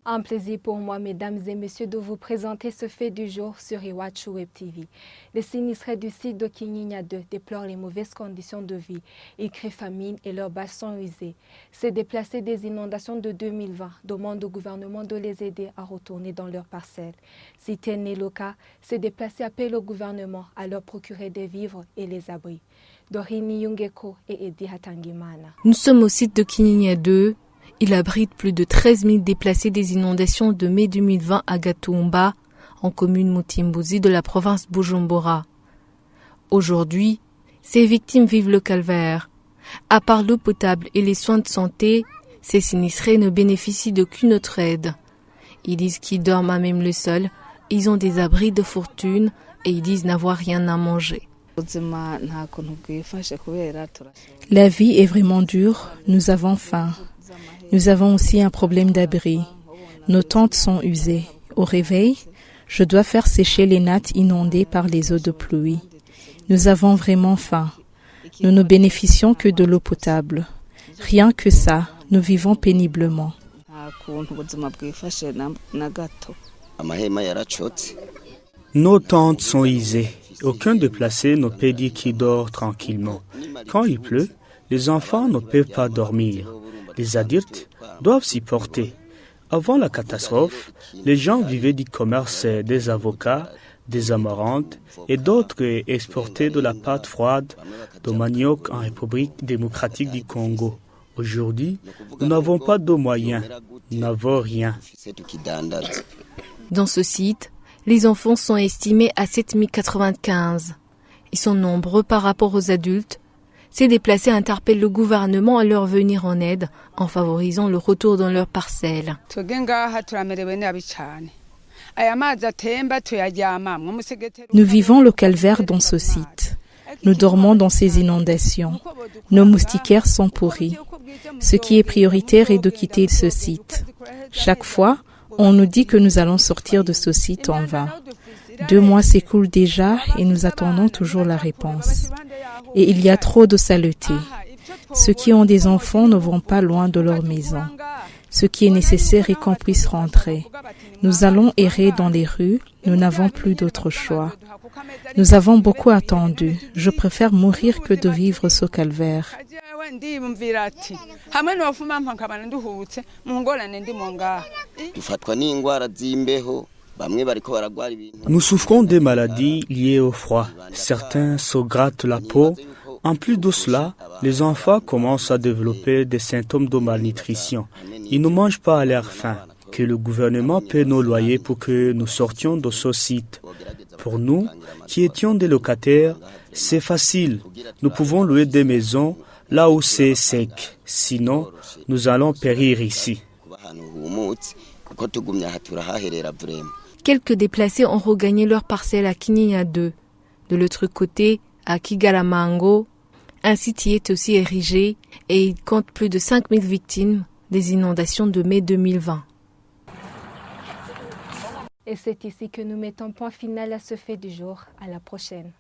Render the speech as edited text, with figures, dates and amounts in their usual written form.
Un plaisir pour moi, mesdames et messieurs, de vous présenter ce fait du jour sur Iwachu Web TV. Les sinistrés du site de Kinyinya 2 déplorent les mauvaises conditions de vie. Ils crient famine et leurs bâches sont usées. Ces déplacés des inondations de 2020 demandent au gouvernement de les aider à retourner dans leurs parcelles. Si tel n'est le cas, ces déplacés appellent au gouvernement à leur procurer des vivres et les abris. Dorini Yungeko et Edi Hatangimana. Nous sommes au site de Kinyinya 2. Il abrite plus de 13 000 déplacés des inondations de mai 2020 à Gatumba, en commune Mutimbuzi de la province Bujumbura. Aujourd'hui, ces victimes vivent le calvaire. À part l'eau potable et les soins de santé, ces sinistrés ne bénéficient d'aucune autre aide. Ils disent qu'ils dorment à même le sol, ils ont des abris de fortune et ils disent n'avoir rien à manger. La vie est vraiment dure, nous avons faim. Nous avons aussi un problème d'abri. Nos tentes sont usées. Au réveil, je dois faire sécher les nattes inondées par les eaux de pluie. Nous avons vraiment faim. Nous ne bénéficions que de l'eau potable. Rien que ça, nous vivons péniblement. Nos tentes sont usées. Aucun déplacé ne peut dire qu'il dort tranquillement. Quand il pleut, les enfants ne peuvent pas dormir. Les adultes doivent s'y porter. Avant la catastrophe, les gens vivaient du commerce des avocats, des amarantes et d'autres exportaient de la pâte froide de manioc en République démocratique du Congo. Aujourd'hui, nous n'avons pas de moyens, nous n'avons rien. Dans ce site, les enfants sont estimés à 7095. Ils sont nombreux par rapport aux adultes. Ces déplacés interpellent le gouvernement à leur venir en aide en favorisant le retour dans leurs parcelles. Nous vivons le calvaire dans ce site. Nous dormons dans ces inondations. Nos moustiquaires sont pourris. Ce qui est prioritaire est de quitter ce site. Chaque fois, on nous dit que nous allons sortir de ce site en vain. 2 mois s'écoulent déjà et nous attendons toujours la réponse. Et il y a trop de saleté. Ceux qui ont des enfants ne vont pas loin de leur maison. Ce qui est nécessaire est qu'on puisse rentrer. Nous allons errer dans les rues, nous n'avons plus d'autre choix. Nous avons beaucoup attendu. Je préfère mourir que de vivre ce calvaire. Nous souffrons des maladies liées au froid. Certains se grattent la peau. En plus de cela, les enfants commencent à développer des symptômes de malnutrition. Ils ne mangent pas à leur faim. Que le gouvernement paie nos loyers pour que nous sortions de ce site. Pour nous, qui étions des locataires, c'est facile. Nous pouvons louer des maisons là où c'est sec. Sinon, nous allons périr ici. Quelques déplacés ont regagné leur parcelle à Kinyinya 2. De l'autre côté, à Kigalamango, un site y est aussi érigé et il compte plus de 5000 victimes des inondations de mai 2020. Et c'est ici que nous mettons point final à ce fait du jour. À la prochaine.